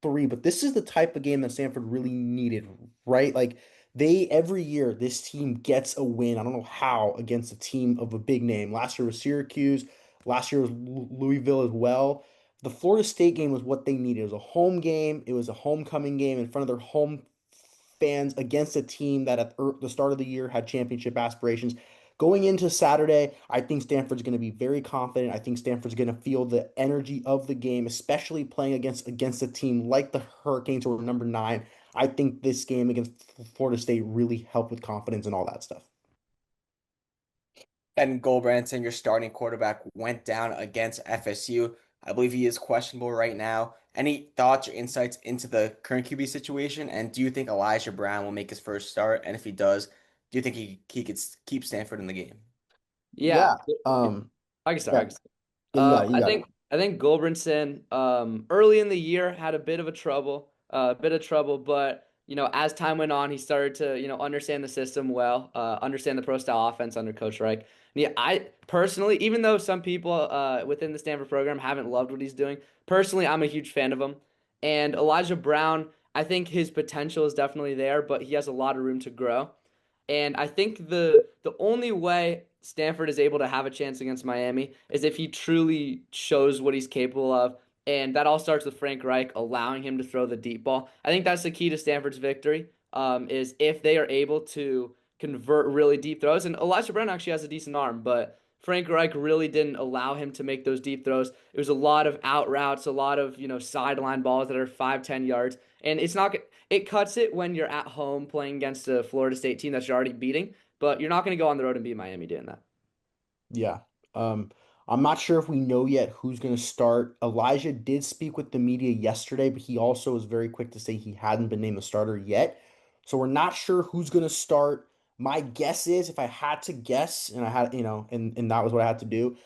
3, but this is the type of game that Stanford really needed, right? Like They every year this team gets a win. I don't know how against a team of a big name. Last year was Syracuse. Last year was Louisville as well. The Florida State game was what they needed. It was a home game. It was a homecoming game in front of their home fans against a team that at the start of the year had championship aspirations. Going into Saturday, I think Stanford's going to be very confident. I think Stanford's going to feel the energy of the game, especially playing against a team like the Hurricanes, who are number 9. I think this game against Florida State really helped with confidence and all that stuff. Ben Goldbranson, your starting quarterback, went down against FSU. I believe he is questionable right now. Any thoughts or insights into the current QB situation? And do you think Elijah Brown will make his first start? And if he does, do you think he could keep Stanford in the game? Yeah. Yeah. I can start. Yeah. I can start. Yeah, you got it. You I got it. think Gulbranson early in the year had a bit of trouble, but as time went on, he started to understand the system well, understand the pro style offense under Coach Reich. And yeah, I personally, even though some people within the Stanford program haven't loved what he's doing, personally, I'm a huge fan of him. And Elijah Brown, I think his potential is definitely there, but he has a lot of room to grow. And I think the only way Stanford is able to have a chance against Miami is if he truly shows what he's capable of. And that all starts with Frank Reich allowing him to throw the deep ball. I think that's the key to Stanford's victory, is if they are able to convert really deep throws. And Elijah Brown actually has a decent arm, but Frank Reich really didn't allow him to make those deep throws. It was a lot of out routes, a lot of sideline balls that are 5, 10 yards. And it cuts it when you're at home playing against a Florida State team that you're already beating, but you're not going to go on the road and beat Miami doing that. Yeah. Um, I'm not sure if we know yet who's going to start. Elijah did speak with the media yesterday, but he also was very quick to say he hadn't been named the starter yet. So we're not sure who's going to start. My guess is, if I had to guess, and I had, and that was what I had to do,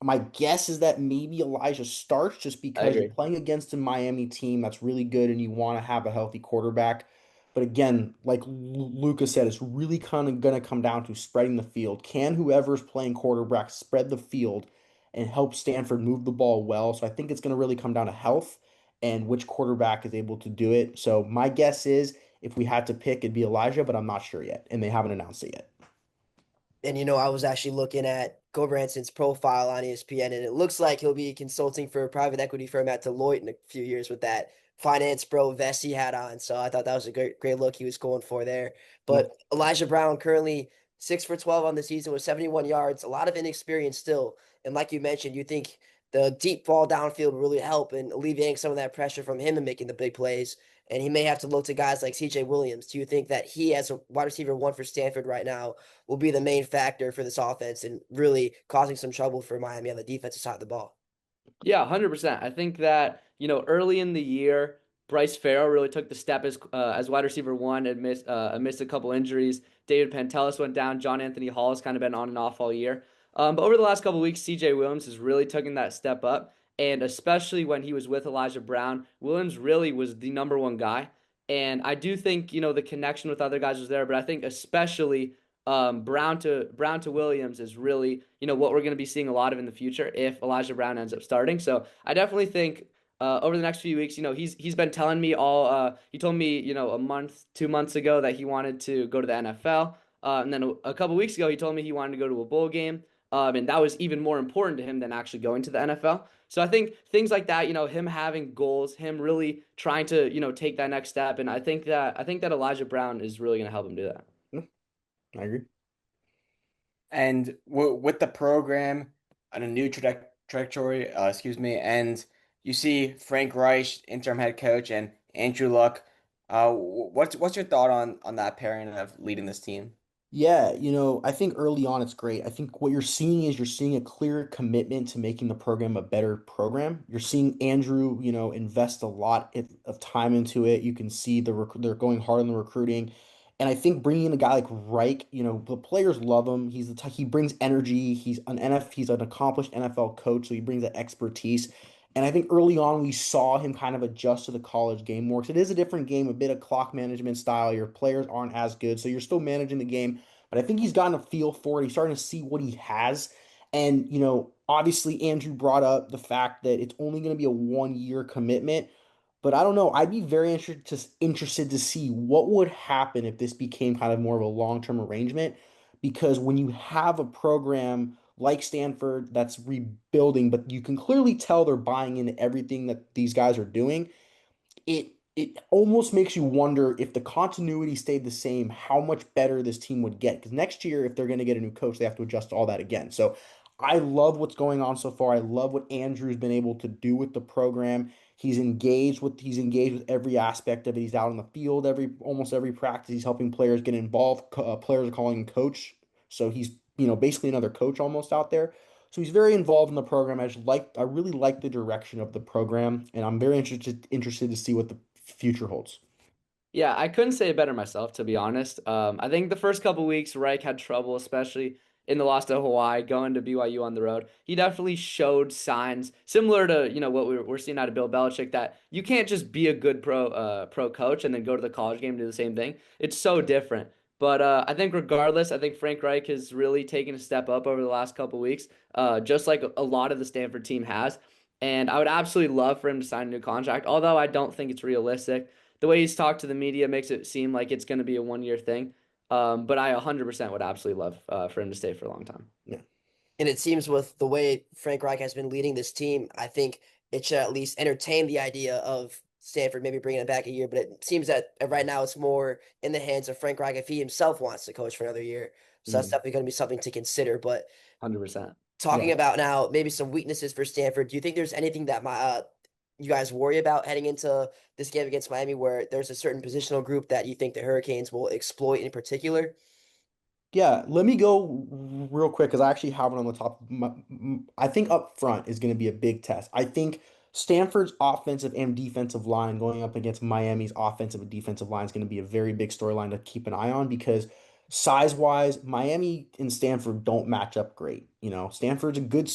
my guess is that maybe Elijah starts just I because you're agree. playing against a Miami team that's really good and you want to have a healthy quarterback. But again, like Luca said, it's really kind of going to come down to spreading the field. Can whoever's playing quarterback spread the field and help Stanford move the ball well? So I think it's going to really come down to health and which quarterback is able to do it. So my guess is, if we had to pick, it'd be Elijah, but I'm not sure yet, and they haven't announced it yet. And I was actually looking at Gobranson's profile on ESPN, and it looks like he'll be consulting for a private equity firm at Deloitte in a few years with that finance bro vest he had on. So I thought that was a great look he was going for there. Yep. But Elijah Brown currently 6 for 12 on the season with 71 yards, a lot of inexperience still. And like you mentioned, you think the deep ball downfield will really help in alleviating some of that pressure from him and making the big plays. And he may have to look to guys like CJ Williams. Do you think that he, as a wide receiver 1 for Stanford right now, will be the main factor for this offense and really causing some trouble for Miami on the defensive side of the ball? Yeah, 100%. I think that, early in the year, Bryce Farrell really took the step as wide receiver 1 amidst a couple injuries. David Pantelis went down. John Anthony Hall has kind of been on and off all year. But over the last couple weeks, CJ Williams has really taken that step up. And especially when he was with Elijah Brown, Williams really was the number one guy. And I do think, the connection with other guys was there, but I think especially Brown to Williams is really what we're going to be seeing a lot of in the future if Elijah Brown ends up starting. So I definitely think over the next few weeks, he's been telling me all. He told me a month, 2 months ago that he wanted to go to the NFL, and then a couple weeks ago he told me he wanted to go to a bowl game, and that was even more important to him than actually going to the NFL. So I think things like that, him having goals, him really trying to take that next step, and I think that Elijah Brown is really going to help him do that. Mm, I agree. And with the program on a new trajectory, excuse me, and you see Frank Reich, interim head coach, and Andrew Luck. What's your thought on that pairing of leading this team? Yeah, I think early on it's great. I think what you're seeing a clear commitment to making the program a better program. You're seeing Andrew, invest a lot of time into it. You can see they're going hard on the recruiting. And I think bringing in a guy like Reich, the players love him. He brings energy. He's an accomplished NFL coach, so he brings that expertise. And I think early on we saw him kind of adjust to the college game more, 'cause it is a different game, a bit of clock management style. Your players aren't as good, so you're still managing the game, but I think he's gotten a feel for it. He's starting to see what he has. And, obviously Andrew brought up the fact that it's only going to be a 1 year commitment. But I don't know. I'd be very interested to see what would happen if this became kind of more of a long-term arrangement. Because when you have a program like Stanford that's rebuilding, but you can clearly tell they're buying into everything that these guys are doing, it almost makes you wonder if the continuity stayed the same, how much better this team would get. Because next year, if they're going to get a new coach, they have to adjust all that again. So I love what's going on so far. I love what Andrew's been able to do with the program. He's engaged with every aspect of it. He's out on the field almost every practice. He's helping players get involved. Players are calling him coach. So he's basically another coach almost out there. So he's very involved in the program. I really like the direction of the program, and I'm very interested to see what the future holds. Yeah, I couldn't say it better myself, to be honest. I think the first couple weeks, Reich had trouble, especially in the loss to Hawaii, going to BYU on the road. He definitely showed signs similar to what we're seeing out of Bill Belichick, that you can't just be a good pro coach and then go to the college game and do the same thing. It's so different. But I think regardless, I think Frank Reich has really taken a step up over the last couple weeks, just like a lot of the Stanford team has. And I would absolutely love for him to sign a new contract, although I don't think it's realistic. The way he's talked to the media makes it seem like it's going to be a 1 year thing. But I 100% would absolutely love for him to stay for a long time. Yeah. And it seems with the way Frank Reich has been leading this team, I think it should at least entertain the idea of Stanford maybe bringing it back a year. But it seems that right now it's more in the hands of Frank Reich if he himself wants to coach for another year. So that's Mhm. definitely going to be something to consider. But 100%. talking Yeah. about now maybe some weaknesses for Stanford, do you think there's anything that you guys worry about heading into this game against Miami where there's a certain positional group that you think the Hurricanes will exploit in particular? Yeah, let me go real quick because I actually have it on the top. I think up front is going to be a big test. I think Stanford's offensive and defensive line going up against Miami's offensive and defensive line is going to be a very big storyline to keep an eye on because size-wise, Miami and Stanford don't match up great. Stanford's a good,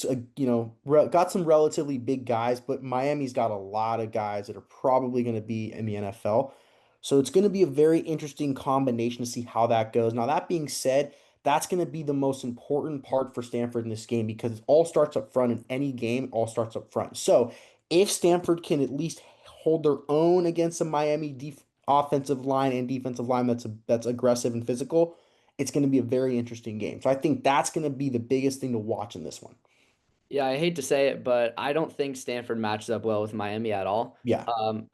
got some relatively big guys, but Miami's got a lot of guys that are probably going to be in the NFL. So it's going to be a very interesting combination to see how that goes. Now, that being said, that's going to be the most important part for Stanford in this game because it all starts up front in any game, it all starts up front. So if Stanford can at least hold their own against a Miami offensive line and defensive line that's aggressive and physical, it's going to be a very interesting game. So I think that's going to be the biggest thing to watch in this one. Yeah, I hate to say it, but I don't think Stanford matches up well with Miami at all. Yeah.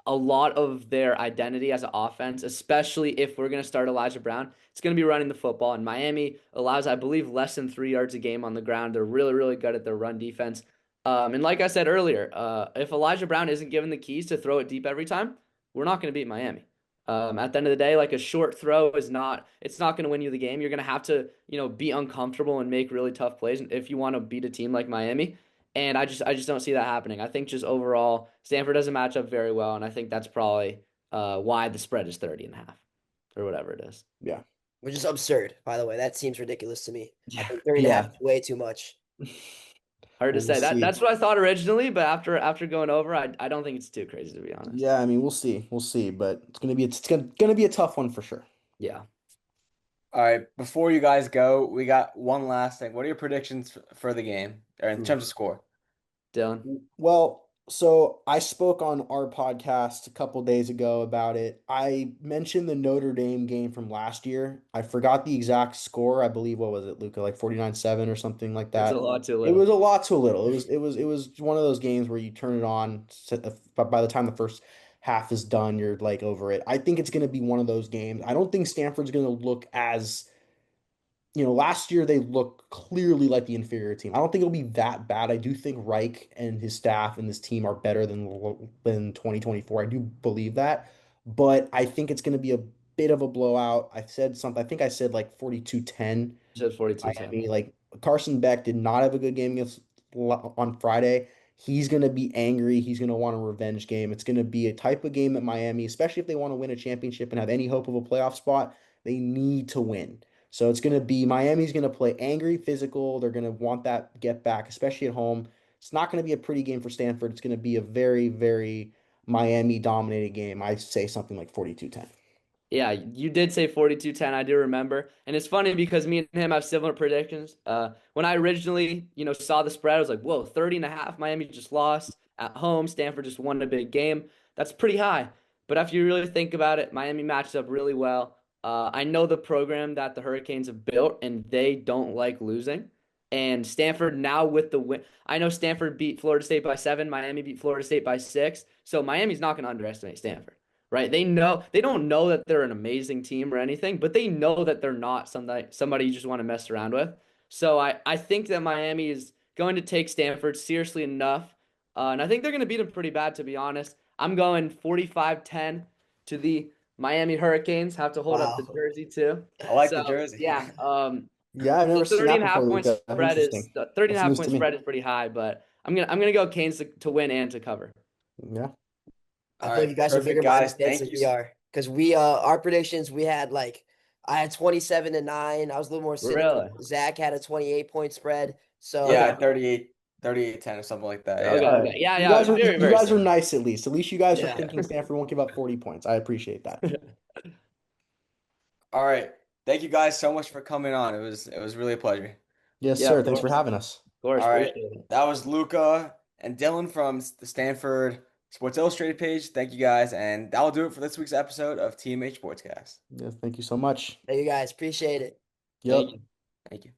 A lot of their identity as an offense, especially if we're going to start Elijah Brown, it's going to be running the football. And Miami allows, I believe, less than 3 yards a game on the ground. They're really, really good at their run defense. And like I said earlier, if Elijah Brown isn't given the keys to throw it deep every time, we're not going to beat Miami. At the end of the day, like a short throw it's not going to win you the game. You're going to have to, be uncomfortable and make really tough plays if you want to beat a team like Miami. And I just don't see that happening. I think just overall, Stanford doesn't match up very well. And I think that's probably why the spread is 30.5 or whatever it is. Yeah. Which is absurd, by the way. That seems ridiculous to me. I Yeah. think 3.5 Yeah. is way too much. Hard to We'll say. see. That's what I thought originally, but after going over, I don't think it's too crazy to be honest. Yeah, I mean, we'll see. We'll see, but it's gonna be a tough one for sure. Yeah. All right, before you guys go, we got one last thing. What are your predictions for the game, or in terms of score? Dylan. Well, so I spoke on our podcast a couple days ago about it. I mentioned the Notre Dame game from last year. I forgot the exact score. I believe, what was it, Luca? Like 49-7 or something like It's a that. lot too It was little. a lot too little. It was one of those games where you turn it on, but by the time the first half is done, you're like over it. I think it's going to be one of those games. I don't think Stanford's going to look as last year they looked clearly like the inferior team. I don't think it'll be that bad. I do think Reich and his staff and this team are better than 2024. I do believe that, but I think it's going to be a bit of a blowout. I said something. I think I said like 42-10 You said 42-10. Miami. Like Carson Beck did not have a good game on Friday. He's going to be angry. He's going to want a revenge game. It's going to be a type of game that Miami, especially if they want to win a championship and have any hope of a playoff spot, they need to win. So it's going to be Miami's going to play angry, physical. They're going to want that get back, especially at home. It's not going to be a pretty game for Stanford. It's going to be a very, very Miami dominated game. I say something like 42-10. Yeah, you did say 42-10. I do remember. And it's funny because me and him have similar predictions. When I originally, saw the spread, I was like, whoa, 30.5. Miami just lost at home. Stanford just won a big game. That's pretty high. But if you really think about it, Miami matches up really well. I know the program that the Hurricanes have built, and they don't like losing. And Stanford now with the win, I know Stanford beat Florida State by 7. Miami beat Florida State by 6. So Miami's not going to underestimate Stanford, right? They don't know that they're an amazing team or anything, but they know that they're not somebody you just want to mess around with. So I think that Miami is going to take Stanford seriously enough, and I think they're going to beat them pretty bad, to be honest. I'm going 45-10 to the Miami Hurricanes. Have to hold up the Wow. jersey too. I like So the jersey. yeah, Yeah, I've never seen 30 that and a half before, points Luca. spread is Interesting. 30 and a That's half news point to me. spread is pretty high, but I'm gonna go Canes to win and to cover. Yeah. I All feel like right, you guys are bigger perfect, Miami guys. fans Thank than you. we are. Because we our predictions, we had I had 27-9. I was a little more cynical. Really? Zach had a 28-point spread. So Yeah, Okay. 38-10 or something like that. Okay. Yeah. All right. Okay. Yeah. You Yeah. guys are Very, you very guys are similar. nice at least. At least you guys are Yeah. thinking Stanford won't give up 40 points. I appreciate that. All right. Thank you guys so much for coming on. It was really a pleasure. Yes, Yeah, sir. of Thanks for course. having us. Of course. All right. Appreciate it. That was Luca and Dylan from the Stanford Sports Illustrated page. Thank you guys. And that'll do it for this week's episode of TMH Sportscast. Yes, thank you so much. Thank you guys. Appreciate it. Yep. Thank you. Thank you.